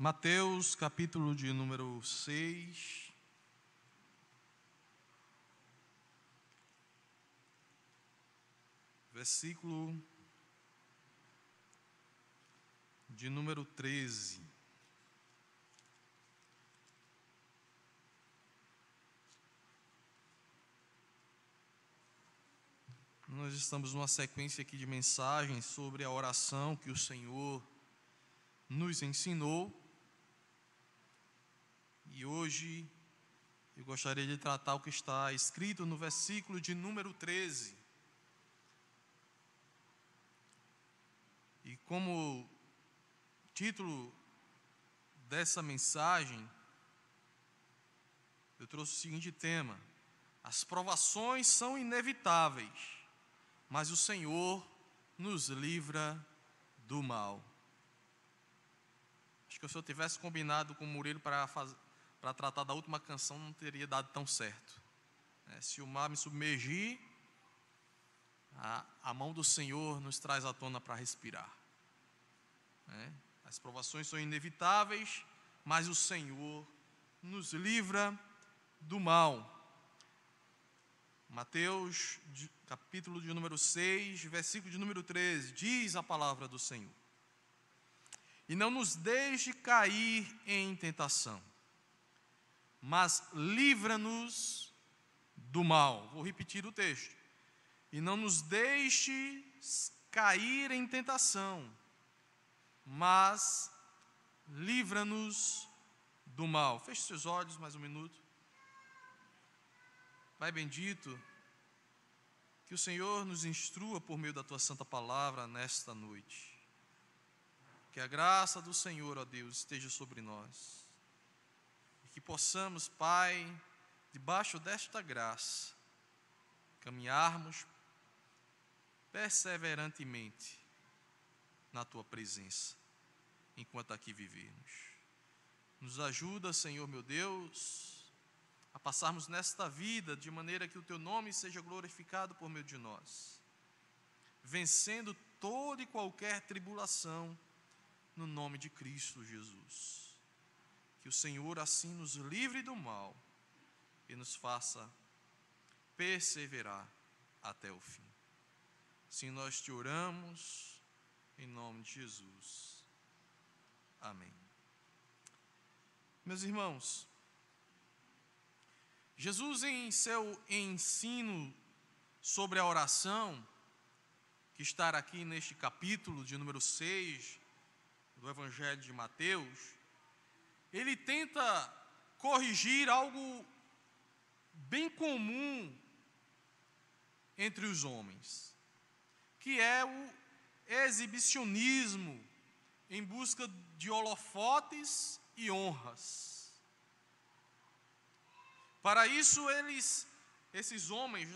Mateus, capítulo de número 6. Versículo de número 13. Nós estamos numa sequência aqui de mensagens sobre a oração que o Senhor nos ensinou. E hoje eu gostaria de tratar o que está escrito no versículo de número 13. E como título dessa mensagem, eu trouxe o seguinte tema: as provações são inevitáveis, mas o Senhor nos livra do mal. Acho que se eu tivesse combinado com o Murilo para tratar da última canção, não teria dado tão certo. Se o mar me submergir, a mão do Senhor nos traz à tona para respirar. As provações são inevitáveis, mas o Senhor nos livra do mal. Mateus, capítulo de número 6, versículo de número 13, diz a palavra do Senhor: e não nos deixe cair em tentação, mas livra-nos do mal. Vou repetir o texto. E não nos deixe cair em tentação, mas livra-nos do mal. Feche seus olhos mais um minuto. Pai bendito, que o Senhor nos instrua por meio da Tua Santa Palavra nesta noite. Que a graça do Senhor, ó Deus, esteja sobre nós. E que possamos, Pai, debaixo desta graça, caminharmos perseverantemente na Tua presença, enquanto aqui vivemos. Nos ajuda, Senhor meu Deus, a passarmos nesta vida de maneira que o Teu nome seja glorificado por meio de nós, vencendo toda e qualquer tribulação, no nome de Cristo Jesus. Que o Senhor assim nos livre do mal e nos faça perseverar até o fim. Assim nós te oramos, em nome de Jesus. Amém. Meus irmãos, Jesus, em seu ensino sobre a oração, que está aqui neste capítulo de número 6 do Evangelho de Mateus, ele tenta corrigir algo bem comum entre os homens, que é o exibicionismo em busca de holofotes e honras. Para isso, esses homens,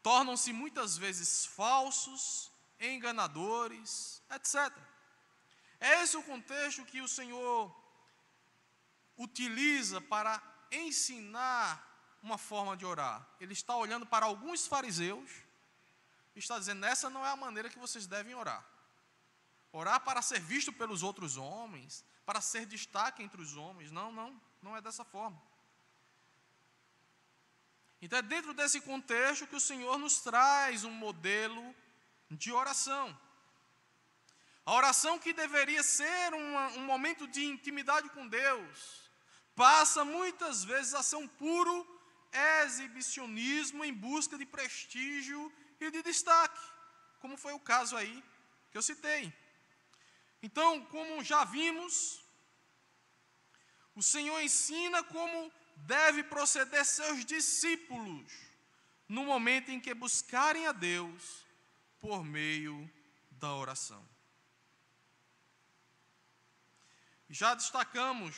tornam-se muitas vezes falsos, enganadores, etc. É esse o contexto que o Senhor utiliza para ensinar uma forma de orar. Ele está olhando para alguns fariseus e está dizendo: essa não é a maneira que vocês devem orar. Orar para ser visto pelos outros homens, para ser destaque entre os homens. Não é dessa forma. Então é dentro desse contexto que o Senhor nos traz um modelo de oração. A oração, que deveria ser um momento de intimidade com Deus, passa muitas vezes a ser um puro exibicionismo em busca de prestígio e de destaque, como foi o caso aí que eu citei. Então, como já vimos, o Senhor ensina como deve proceder seus discípulos no momento em que buscarem a Deus por meio da oração. Já destacamos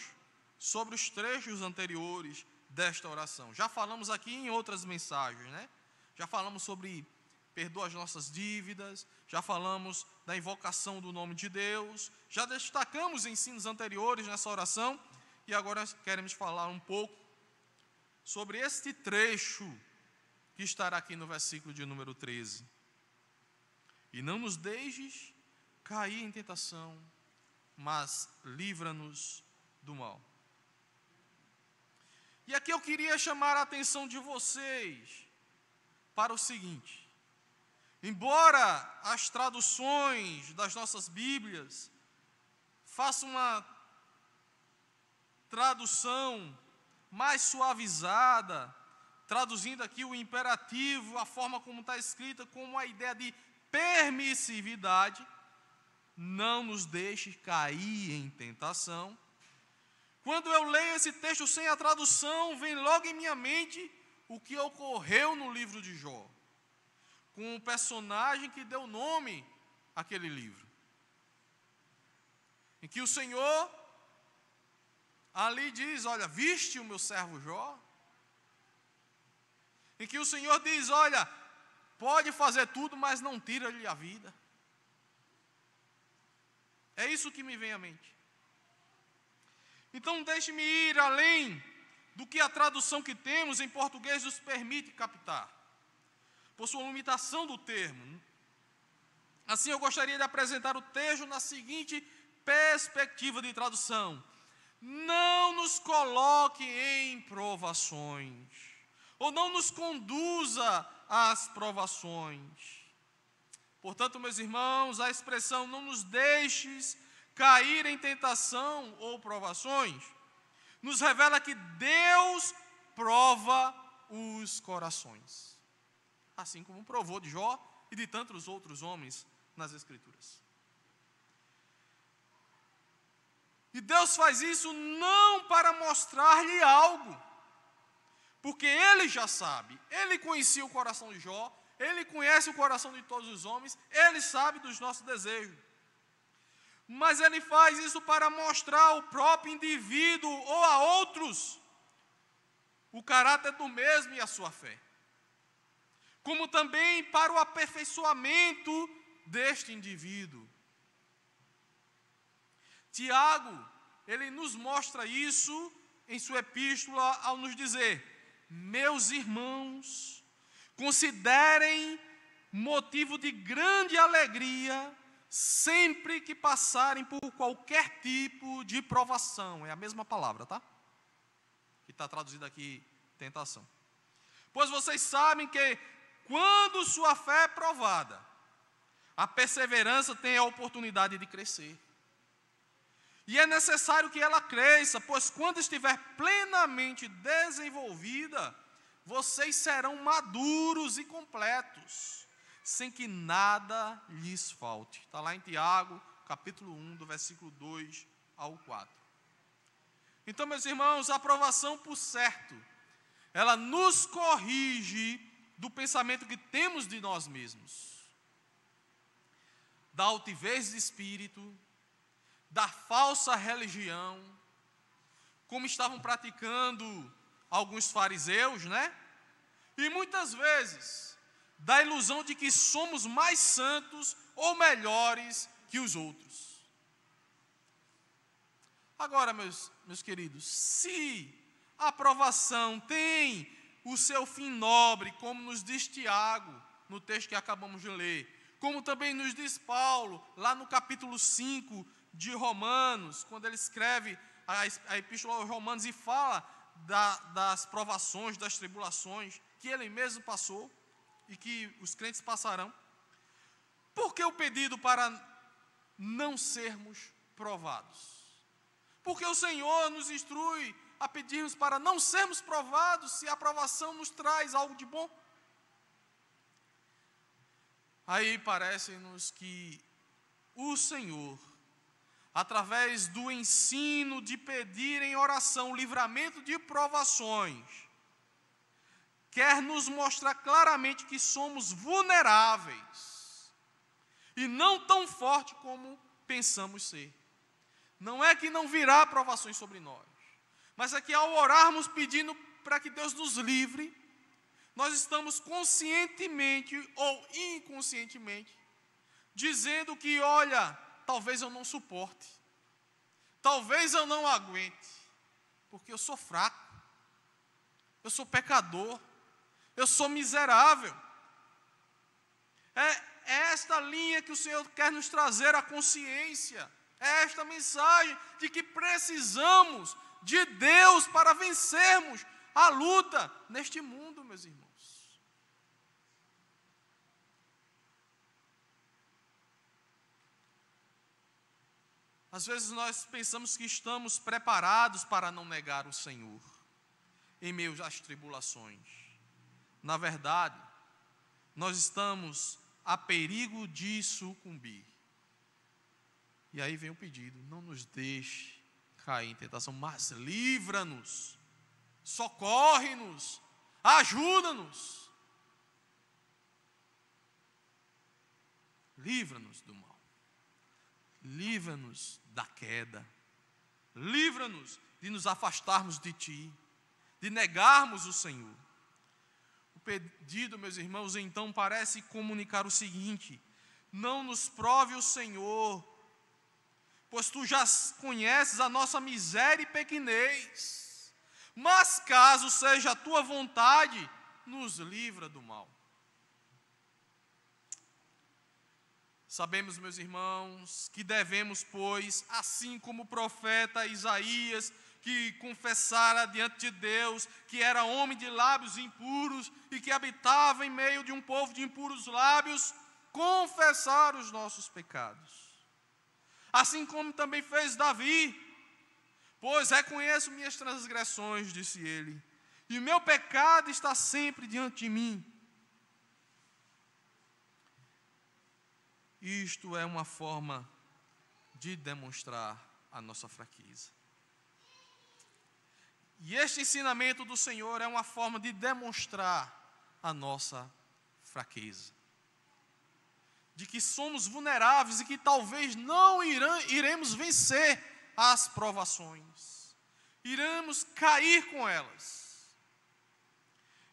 sobre os trechos anteriores desta oração. Já falamos aqui em outras mensagens, Já falamos sobre perdoa as nossas dívidas, já falamos da invocação do nome de Deus, já destacamos ensinos anteriores nessa oração, e agora queremos falar um pouco sobre este trecho que estará aqui no versículo de número 13. E não nos deixes cair em tentação, mas livra-nos do mal. E aqui eu queria chamar a atenção de vocês para o seguinte: embora as traduções das nossas Bíblias façam uma tradução mais suavizada, traduzindo aqui o imperativo, a forma como está escrita, como a ideia de permissividade, não nos deixe cair em tentação. Quando eu leio esse texto sem a tradução, vem logo em minha mente o que ocorreu no livro de Jó, com o personagem que deu nome àquele livro, em que o Senhor ali diz: olha, viste o meu servo Jó? Em que o Senhor diz: olha, pode fazer tudo, mas não tira-lhe a vida. É isso que me vem à mente. Então deixe-me ir além do que a tradução que temos em português nos permite captar, por sua limitação do termo. Assim, eu gostaria de apresentar o texto na seguinte perspectiva de tradução: não nos coloque em provações, ou não nos conduza às provações. Portanto, meus irmãos, a expressão "não nos deixes cair em tentação ou provações" nos revela que Deus prova os corações, assim como provou de Jó e de tantos outros homens nas Escrituras. E Deus faz isso não para mostrar-lhe algo, porque Ele já sabe, Ele conhecia o coração de Jó, Ele conhece o coração de todos os homens, Ele sabe dos nossos desejos. Mas Ele faz isso para mostrar ao próprio indivíduo ou a outros o caráter do mesmo e a sua fé, como também para o aperfeiçoamento deste indivíduo. Tiago, ele nos mostra isso em sua epístola ao nos dizer: meus irmãos, considerem motivo de grande alegria sempre que passarem por qualquer tipo de provação. É a mesma palavra, tá? Que está traduzida aqui, tentação. Pois vocês sabem que quando sua fé é provada, a perseverança tem a oportunidade de crescer. E é necessário que ela cresça, pois quando estiver plenamente desenvolvida, vocês serão maduros e completos, sem que nada lhes falte. Está lá em Tiago, capítulo 1, do versículo 2 ao 4. Então, meus irmãos, a aprovação, por certo, ela nos corrige do pensamento que temos de nós mesmos, da altivez de espírito, da falsa religião, como estavam praticando alguns fariseus, né? E muitas vezes da ilusão de que somos mais santos ou melhores que os outros. Agora, meus queridos, se a aprovação tem o seu fim nobre, como nos diz Tiago, no texto que acabamos de ler, como também nos diz Paulo, lá no capítulo 5 de Romanos, quando ele escreve a epístola aos Romanos e fala das provações, das tribulações que ele mesmo passou e que os crentes passarão. Por que o pedido para não sermos provados? Porque o Senhor nos instrui a pedirmos para não sermos provados se a aprovação nos traz algo de bom. Aí parece-nos que o Senhor, através do ensino de pedir em oração livramento de provações, quer nos mostrar claramente que somos vulneráveis e não tão fortes como pensamos ser. Não é que não virá provações sobre nós, mas é que ao orarmos pedindo para que Deus nos livre, nós estamos conscientemente ou inconscientemente dizendo que, olha, talvez eu não suporte, talvez eu não aguente, porque eu sou fraco, eu sou pecador, eu sou miserável. É esta linha que o Senhor quer nos trazer à consciência. É esta mensagem de que precisamos de Deus para vencermos a luta neste mundo, meus irmãos. Às vezes nós pensamos que estamos preparados para não negar o Senhor em meio às tribulações. Na verdade, nós estamos a perigo de sucumbir. E aí vem o pedido: não nos deixe cair em tentação, mas livra-nos, socorre-nos, ajuda-nos. Livra-nos do mal. Livra-nos da queda. Livra-nos de nos afastarmos de Ti, de negarmos o Senhor. O pedido, meus irmãos, então parece comunicar o seguinte: não nos prove o Senhor, pois Tu já conheces a nossa miséria e pequenez. Mas caso seja a Tua vontade, nos livra do mal. Sabemos, meus irmãos, que devemos, pois, assim como o profeta Isaías, que confessara diante de Deus que era homem de lábios impuros e que habitava em meio de um povo de impuros lábios, confessar os nossos pecados. Assim como também fez Davi, pois reconheço minhas transgressões, disse ele, e o meu pecado está sempre diante de mim. Isto é uma forma de demonstrar a nossa fraqueza. E este ensinamento do Senhor é uma forma de demonstrar a nossa fraqueza. De que somos vulneráveis e que talvez não iremos vencer as provações. Iremos cair com elas.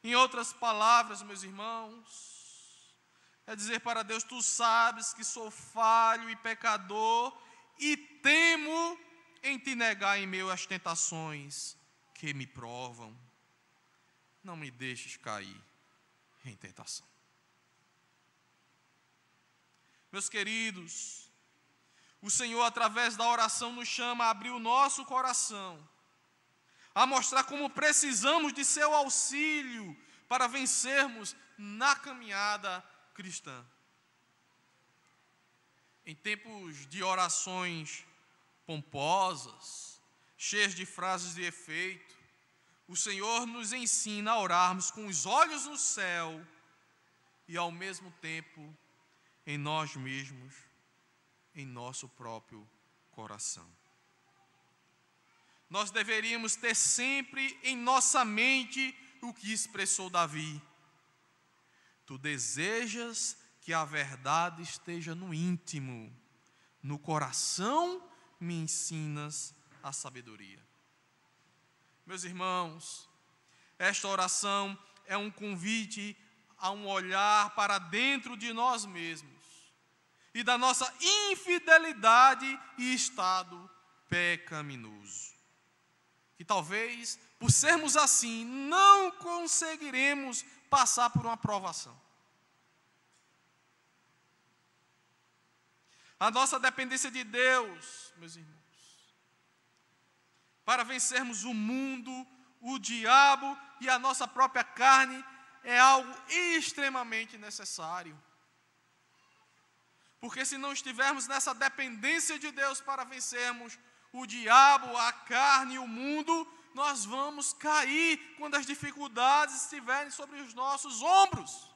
Em outras palavras, meus irmãos, é dizer para Deus: Tu sabes que sou falho e pecador e temo em Te negar em meio às tentações que me provam. Não me deixes cair em tentação. Meus queridos, o Senhor, através da oração, nos chama a abrir o nosso coração, a mostrar como precisamos de seu auxílio para vencermos na caminhada cristã. Em tempos de orações pomposas, cheias de frases de efeito, o Senhor nos ensina a orarmos com os olhos no céu e ao mesmo tempo em nós mesmos, em nosso próprio coração. Nós deveríamos ter sempre em nossa mente o que expressou Davi: Tu desejas que a verdade esteja no íntimo, no coração me ensinas a sabedoria. Meus irmãos, esta oração é um convite a um olhar para dentro de nós mesmos e da nossa infidelidade e estado pecaminoso. Que talvez, por sermos assim, não conseguiremos passar por uma provação. A nossa dependência de Deus, meus irmãos, para vencermos o mundo, o diabo e a nossa própria carne, é algo extremamente necessário. Porque se não estivermos nessa dependência de Deus para vencermos o diabo, a carne e o mundo, nós vamos cair quando as dificuldades estiverem sobre os nossos ombros.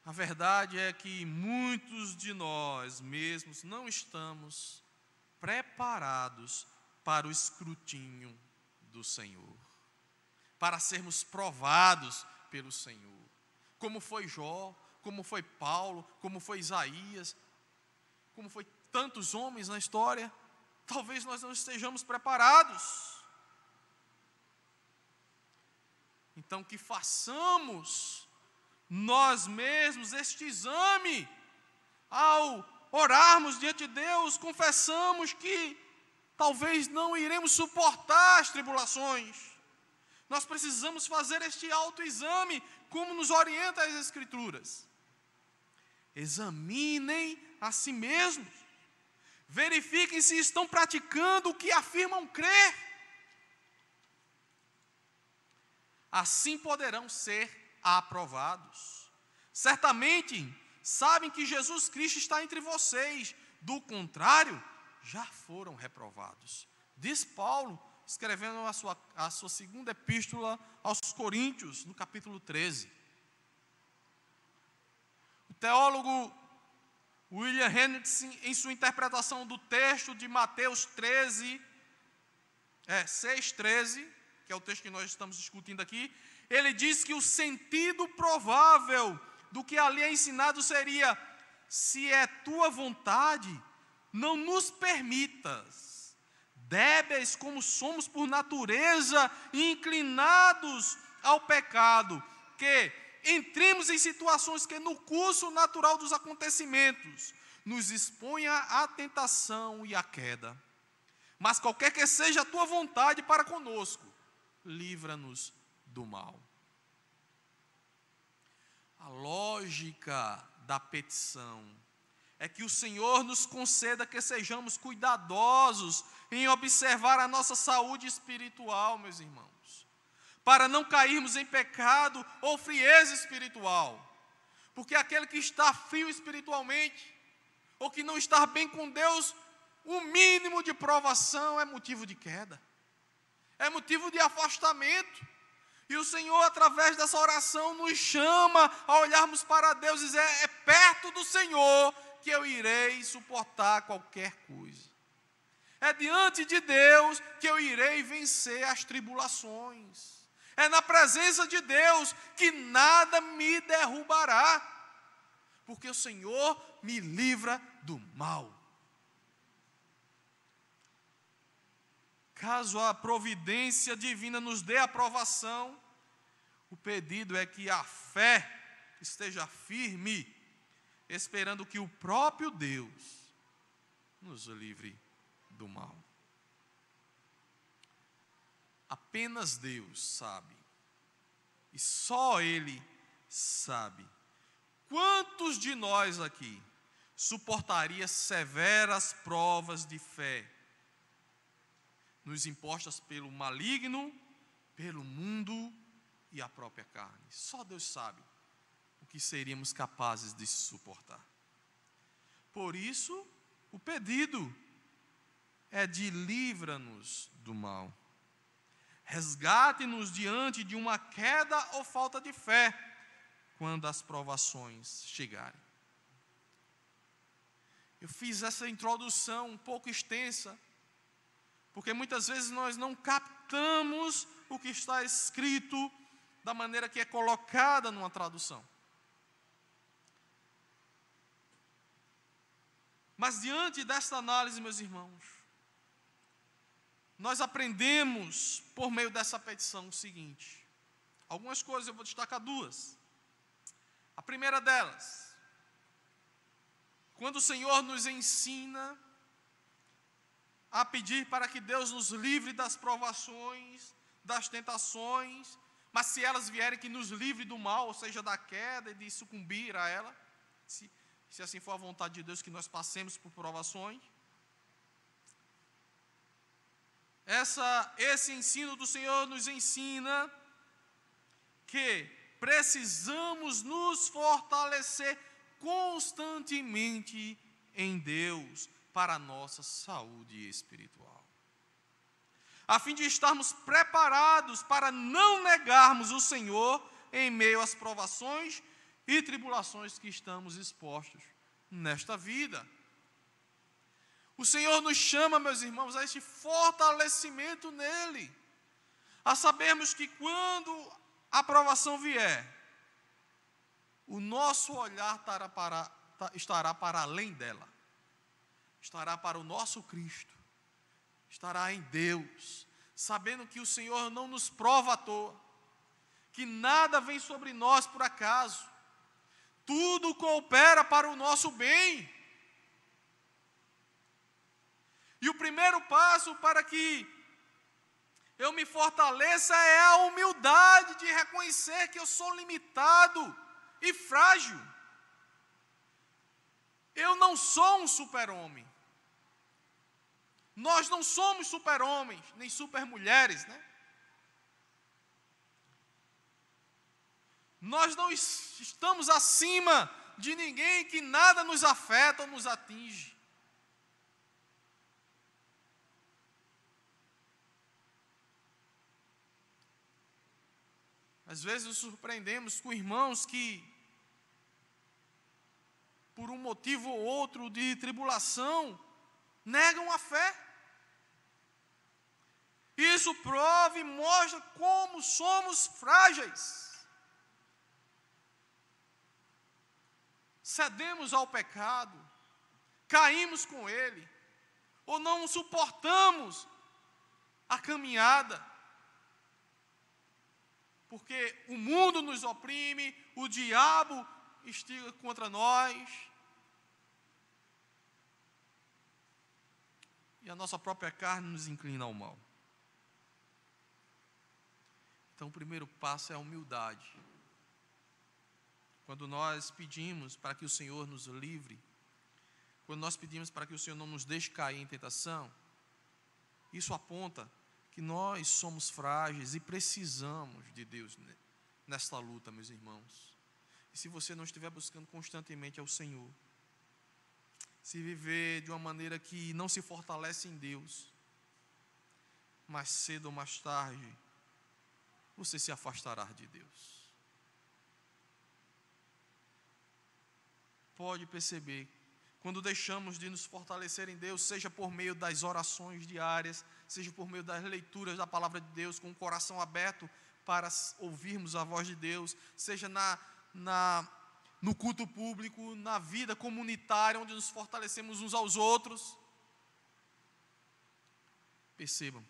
A verdade é que muitos de nós mesmos não estamos preparados para o escrutínio do Senhor, para sermos provados pelo Senhor, como foi Jó, como foi Paulo, como foi Isaías, como foi tantos homens na história. Talvez nós não estejamos preparados. Então que façamos nós mesmos este exame. Ao orarmos diante de Deus, confessamos que talvez não iremos suportar as tribulações. Nós precisamos fazer este autoexame, como nos orienta as Escrituras. examinem a si mesmos. Verifiquem se estão praticando o que afirmam crer. Assim poderão ser aprovados. Certamente sabem que Jesus Cristo está entre vocês, do contrário, já foram reprovados. Diz Paulo, escrevendo a sua segunda epístola aos Coríntios, no capítulo 13. O teólogo William Hendrickson, em sua interpretação do texto de Mateus 6,13, que é o texto que nós estamos discutindo aqui, ele diz que o sentido provável do que ali é ensinado seria: se é tua vontade, não nos permitas, débeis como somos por natureza e inclinados ao pecado, que entremos em situações que no curso natural dos acontecimentos nos exponha à tentação e à queda. Mas qualquer que seja a tua vontade para conosco, livra-nos do mal. A lógica da petição é que o Senhor nos conceda que sejamos cuidadosos em observar a nossa saúde espiritual, meus irmãos, para não cairmos em pecado ou frieza espiritual. Porque aquele que está frio espiritualmente, ou que não está bem com Deus, o mínimo de provação é motivo de queda, é motivo de afastamento. E o Senhor, através dessa oração, nos chama a olharmos para Deus e dizer: é perto do Senhor que eu irei suportar qualquer coisa. É diante de Deus que eu irei vencer as tribulações. É na presença de Deus que nada me derrubará, porque o Senhor me livra do mal. Caso a providência divina nos dê aprovação, o pedido é que a fé esteja firme, esperando que o próprio Deus nos livre do mal. Apenas Deus sabe, e só Ele sabe, quantos de nós aqui suportaria severas provas de fé, nos impostas pelo maligno, pelo mundo e a própria carne. Só Deus sabe o que seríamos capazes de suportar. Por isso, o pedido é de livra-nos do mal. Resgate-nos diante de uma queda ou falta de fé, quando as provações chegarem. Eu fiz essa introdução um pouco extensa, porque muitas vezes nós não captamos o que está escrito da maneira que é colocada numa tradução. Mas diante desta análise, meus irmãos, nós aprendemos por meio dessa petição o seguinte. Algumas coisas, eu vou destacar duas. A primeira delas, quando o Senhor nos ensina a pedir para que Deus nos livre das provações, das tentações, mas se elas vierem, que nos livre do mal, ou seja, da queda e de sucumbir a ela, se assim for a vontade de Deus que nós passemos por provações. Esse ensino do Senhor nos ensina que precisamos nos fortalecer constantemente em Deus para a nossa saúde espiritual, a fim de estarmos preparados para não negarmos o Senhor em meio às provações e tribulações que estamos expostos nesta vida. O Senhor nos chama, meus irmãos, a este fortalecimento nele, a sabermos que quando a provação vier, o nosso olhar estará para além dela, estará para o nosso Cristo, estará em Deus, sabendo que o Senhor não nos prova à toa, que nada vem sobre nós por acaso, tudo coopera para o nosso bem. E o primeiro passo para que eu me fortaleça é a humildade de reconhecer que eu sou limitado e frágil. não sou um super-homem. Nós não somos super-homens, nem super-mulheres, né? Nós não estamos acima de ninguém, que nada nos afeta ou nos atinge. Às vezes nos surpreendemos com irmãos que, por um motivo ou outro de tribulação, negam a fé. Isso prova e mostra como somos frágeis. Cedemos ao pecado, caímos com ele, ou não suportamos a caminhada, porque o mundo nos oprime, o diabo instiga contra nós, e a nossa própria carne nos inclina ao mal. Então, o primeiro passo é a humildade. Quando nós pedimos para que o Senhor nos livre, quando nós pedimos para que o Senhor não nos deixe cair em tentação, isso aponta que nós somos frágeis e precisamos de Deus nesta luta, meus irmãos. E se você não estiver buscando constantemente ao Senhor, se viver de uma maneira que não se fortalece em Deus, mais cedo ou mais tarde, você se afastará de Deus. Pode perceber, quando deixamos de nos fortalecer em Deus, seja por meio das orações diárias, seja por meio das leituras da palavra de Deus, com o coração aberto para ouvirmos a voz de Deus, seja no culto público, na vida comunitária, onde nos fortalecemos uns aos outros. Percebam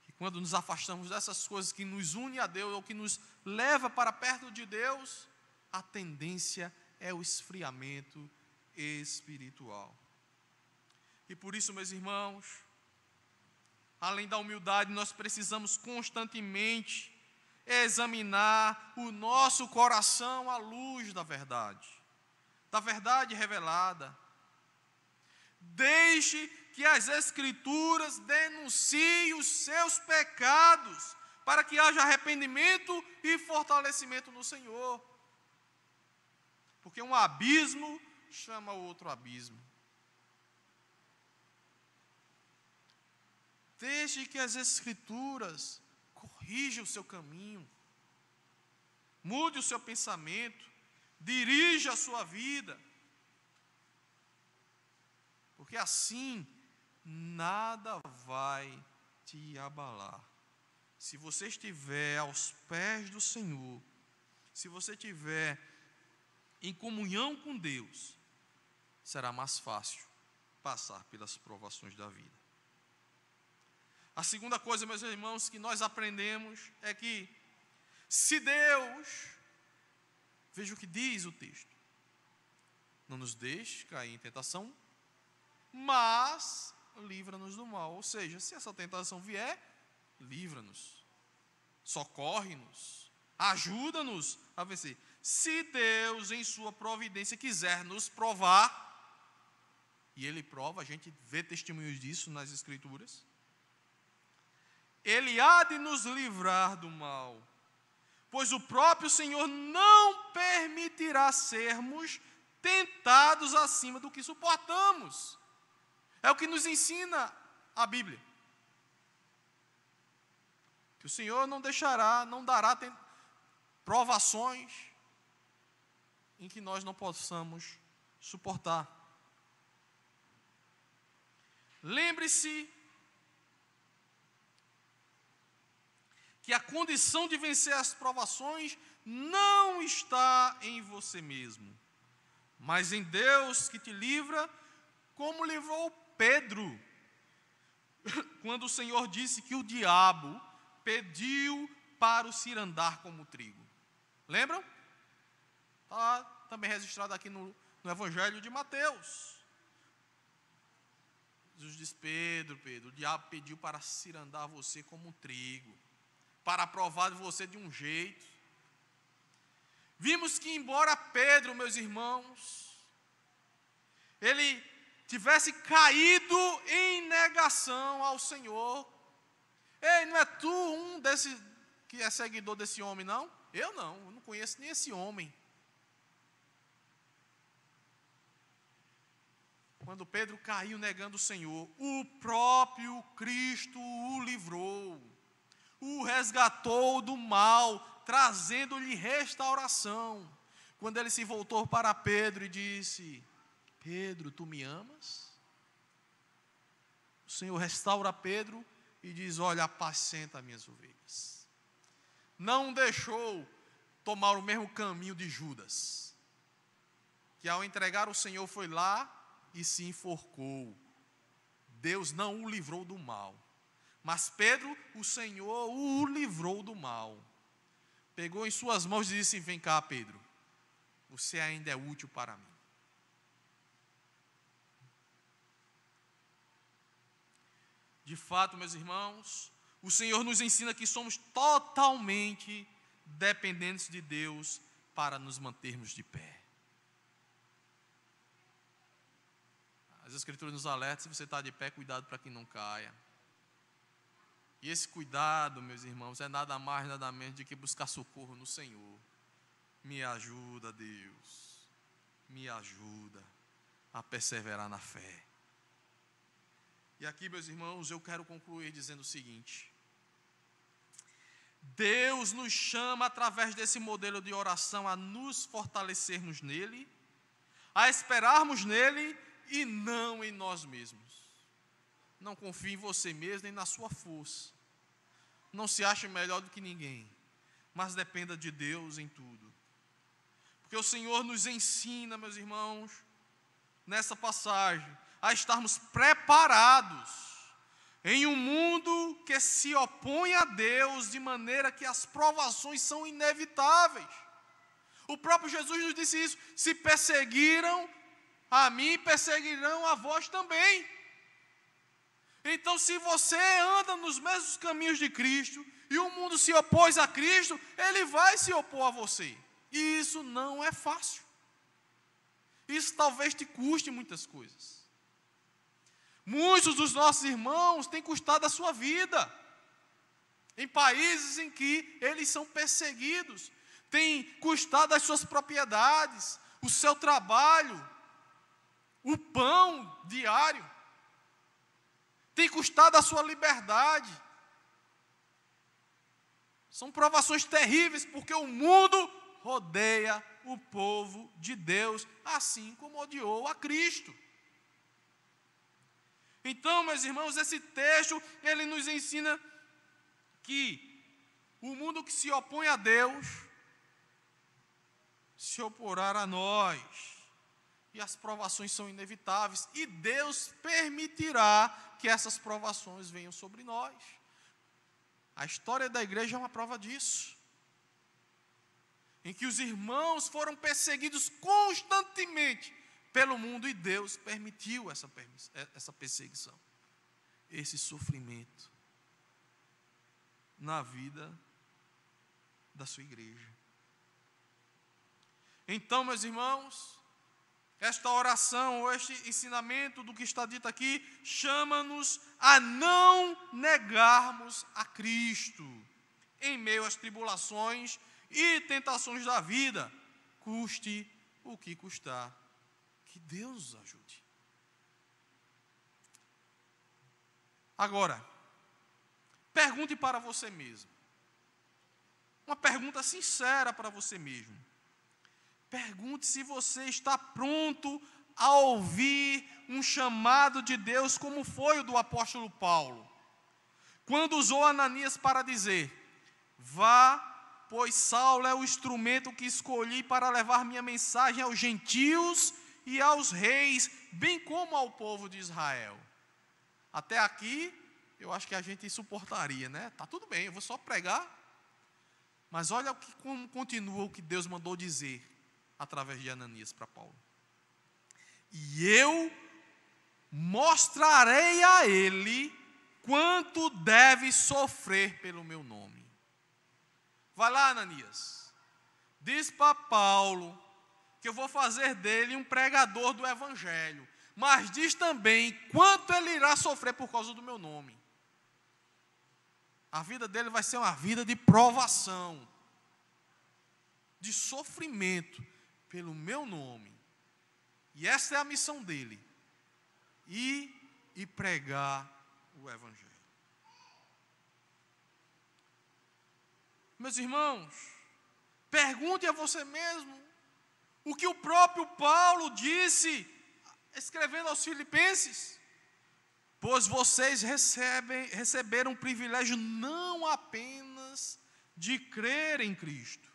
que quando nos afastamos dessas coisas que nos unem a Deus, ou que nos leva para perto de Deus, a tendência é o esfriamento espiritual. E por isso, meus irmãos, além da humildade, nós precisamos constantemente examinar o nosso coração à luz da verdade revelada. Deixe que as Escrituras denunciem os seus pecados, para que haja arrependimento e fortalecimento no Senhor. Porque um abismo chama outro abismo. Deixe que as Escrituras corrijam o seu caminho, mude o seu pensamento, dirija a sua vida, porque assim nada vai te abalar. Se você estiver aos pés do Senhor, se você estiver em comunhão com Deus, será mais fácil passar pelas provações da vida. A segunda coisa, meus irmãos, que nós aprendemos é que se Deus, veja o que diz o texto, não nos deixe cair em tentação, mas livra-nos do mal. Ou seja, se essa tentação vier, livra-nos, socorre-nos, ajuda-nos a vencer. Se Deus, em sua providência, quiser nos provar, e Ele prova, a gente vê testemunhos disso nas Escrituras, Ele há de nos livrar do mal, pois o próprio Senhor não permitirá sermos tentados acima do que suportamos. É o que nos ensina a Bíblia. Que o Senhor não deixará, não dará provações em que nós não possamos suportar. Lembre-se que a condição de vencer as provações não está em você mesmo, mas em Deus que te livra, como livrou Pedro, quando o Senhor disse que o diabo pediu para o cirandar como trigo. Lembram? Está também registrado aqui no Evangelho de Mateus. Jesus diz: Pedro, o diabo pediu para cirandar você como trigo, para provar você de um jeito. Vimos que embora Pedro, meus irmãos, ele tivesse caído em negação ao Senhor. Ei, não é tu um desse que é seguidor desse homem, não? Eu não conheço nem esse homem. Quando Pedro caiu negando o Senhor, o próprio Cristo o livrou, o resgatou do mal, trazendo-lhe restauração. Quando ele se voltou para Pedro e disse: Pedro, tu me amas? O Senhor restaura Pedro e diz: olha, apacenta minhas ovelhas. Não deixou tomar o mesmo caminho de Judas, que ao entregar o Senhor foi lá e se enforcou. Deus não o livrou do mal, mas Pedro, o Senhor o livrou do mal. Pegou em suas mãos e disse: vem cá, Pedro, você ainda é útil para mim. De fato, meus irmãos, o Senhor nos ensina que somos totalmente dependentes de Deus para nos mantermos de pé. As Escrituras nos alertam: se você está de pé, cuidado para que não caia. E esse cuidado, meus irmãos, é nada mais, nada menos do que buscar socorro no Senhor. Me ajuda, Deus, me ajuda a perseverar na fé. E aqui, meus irmãos, eu quero concluir dizendo o seguinte: Deus nos chama, através desse modelo de oração, a nos fortalecermos nele, a esperarmos nele e não em nós mesmos. Não confie em você mesmo nem na sua força. Não se ache melhor do que ninguém, mas dependa de Deus em tudo. Porque o Senhor nos ensina, meus irmãos, nessa passagem, a estarmos preparados em um mundo que se opõe a Deus, de maneira que as provações são inevitáveis. O próprio Jesus nos disse isso: se perseguiram a mim, perseguirão a vós também. Então, se você anda nos mesmos caminhos de Cristo, e o mundo se opôs a Cristo, ele vai se opor a você. E isso não é fácil. Isso talvez te custe muitas coisas. Muitos dos nossos irmãos têm custado a sua vida em países em que eles são perseguidos, tem custado as suas propriedades, o seu trabalho, o pão diário, tem custado a sua liberdade. São provações terríveis, porque o mundo rodeia o povo de Deus, assim como odiou a Cristo. Então, meus irmãos, esse texto, ele nos ensina que o mundo que se opõe a Deus, se oporá a nós, e as provações são inevitáveis, e Deus permitirá que essas provações venham sobre nós. A história da igreja é uma prova disso, em que os irmãos foram perseguidos constantemente pelo mundo, e Deus permitiu essa perseguição, esse sofrimento na vida da sua igreja. Então, meus irmãos, esta oração, ou este ensinamento do que está dito aqui, chama-nos a não negarmos a Cristo em meio às tribulações e tentações da vida, custe o que custar. Que Deus nos ajude. Agora, pergunte para você mesmo. Uma pergunta sincera para você mesmo. Pergunte se você está pronto a ouvir um chamado de Deus, como foi o do apóstolo Paulo, quando usou Ananias para dizer: vá, pois Saulo é o instrumento que escolhi para levar minha mensagem aos gentios e aos reis, bem como ao povo de Israel. Até aqui, eu acho que a gente suportaria, né? Tá tudo bem, eu vou só pregar. Mas olha como continua o que Deus mandou dizer através de Ananias para Paulo. E eu mostrarei a ele quanto deve sofrer pelo meu nome. Vai lá, Ananias, diz para Paulo que que eu vou fazer dele um pregador do Evangelho. Mas diz também quanto ele irá sofrer por causa do meu nome. A vida dele vai ser uma vida de provação, de sofrimento pelo meu nome. E essa é a missão dele: ir e pregar o Evangelho. Meus irmãos, pergunte a você mesmo o que o próprio Paulo disse, escrevendo aos Filipenses: pois vocês receberam o privilégio não apenas de crer em Cristo,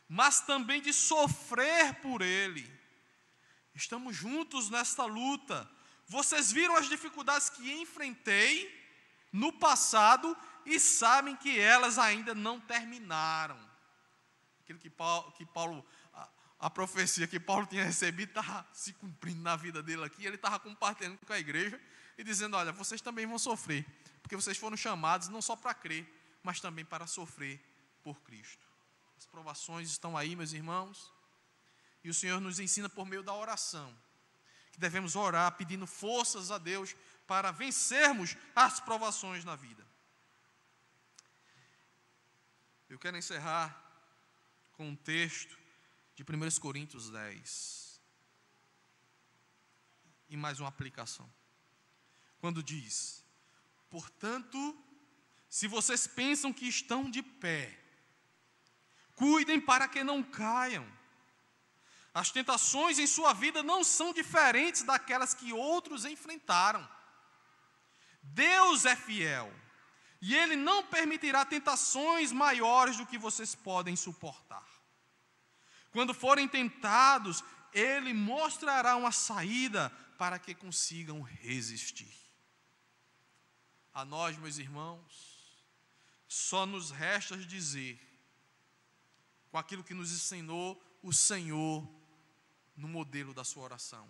mas também de sofrer por Ele. Estamos juntos nesta luta. Vocês viram as dificuldades que enfrentei no passado e sabem que elas ainda não terminaram. Aquilo que Paulo, a profecia que Paulo tinha recebido estava se cumprindo na vida dele aqui. Ele estava compartilhando com a igreja e dizendo: olha, vocês também vão sofrer, porque vocês foram chamados não só para crer, mas também para sofrer por Cristo. As provações estão aí, meus irmãos, e o Senhor nos ensina por meio da oração, que devemos orar pedindo forças a Deus para vencermos as provações na vida. Eu quero encerrar com um texto de 1 Coríntios 10. E mais uma aplicação. Quando diz: portanto, se vocês pensam que estão de pé, cuidem para que não caiam. As tentações em sua vida não são diferentes daquelas que outros enfrentaram. Deus é fiel, e Ele não permitirá tentações maiores do que vocês podem suportar. Quando forem tentados, Ele mostrará uma saída para que consigam resistir. A nós, meus irmãos, só nos resta dizer, com aquilo que nos ensinou o Senhor no modelo da sua oração,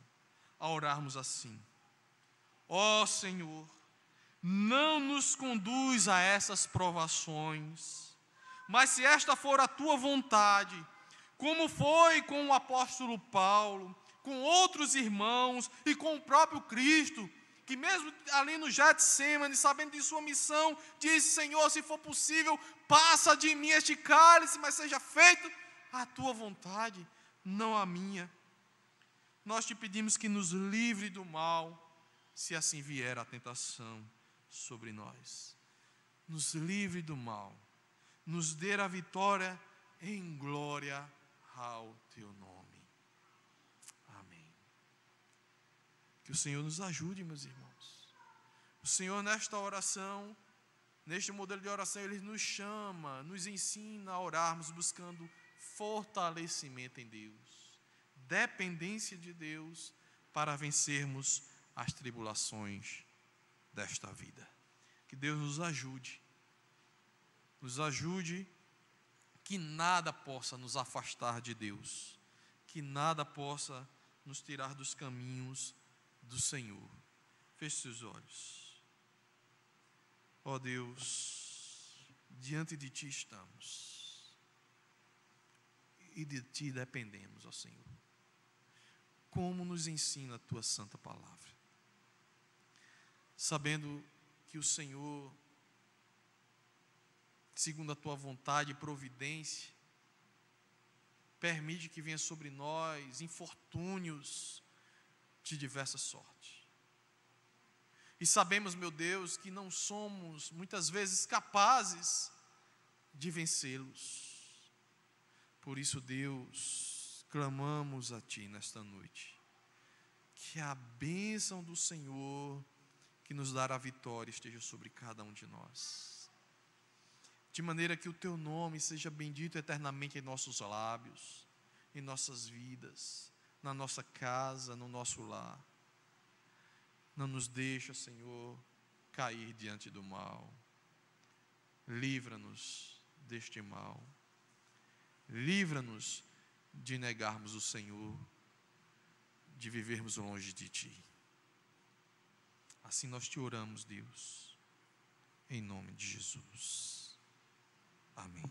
a orarmos assim: ó Senhor, não nos conduz a essas provações, mas se esta for a tua vontade, como foi com o apóstolo Paulo, com outros irmãos e com o próprio Cristo, que mesmo ali no Getsemane, sabendo de sua missão, disse: Senhor, se for possível, passa de mim este cálice, mas seja feito a tua vontade, não a minha. Nós te pedimos que nos livre do mal, se assim vier a tentação sobre nós. Nos livre do mal, nos dê a vitória em glória ao teu nome. Amém. Que o Senhor nos ajude, meus irmãos. O Senhor, nesta oração, neste modelo de oração, Ele nos chama, nos ensina a orarmos buscando fortalecimento em Deus, dependência de Deus, para vencermos as tribulações desta vida. Que Deus nos ajude que nada possa nos afastar de Deus, que nada possa nos tirar dos caminhos do Senhor. Feche seus olhos. Ó Deus, diante de Ti estamos, e de Ti dependemos, ó Senhor. Como nos ensina a Tua santa palavra, sabendo que o Senhor, segundo a Tua vontade e providência, permite que venha sobre nós infortúnios de diversa sorte. E sabemos, meu Deus, que não somos muitas vezes capazes de vencê-los. Por isso, Deus, clamamos a Ti nesta noite, que a bênção do Senhor, que nos dará a vitória, esteja sobre cada um de nós, de maneira que o Teu nome seja bendito eternamente em nossos lábios, em nossas vidas, na nossa casa, no nosso lar. Não nos deixa, Senhor, cair diante do mal. Livra-nos deste mal. Livra-nos de negarmos o Senhor, de vivermos longe de Ti. Assim nós Te oramos, Deus, em nome de Jesus. Amém.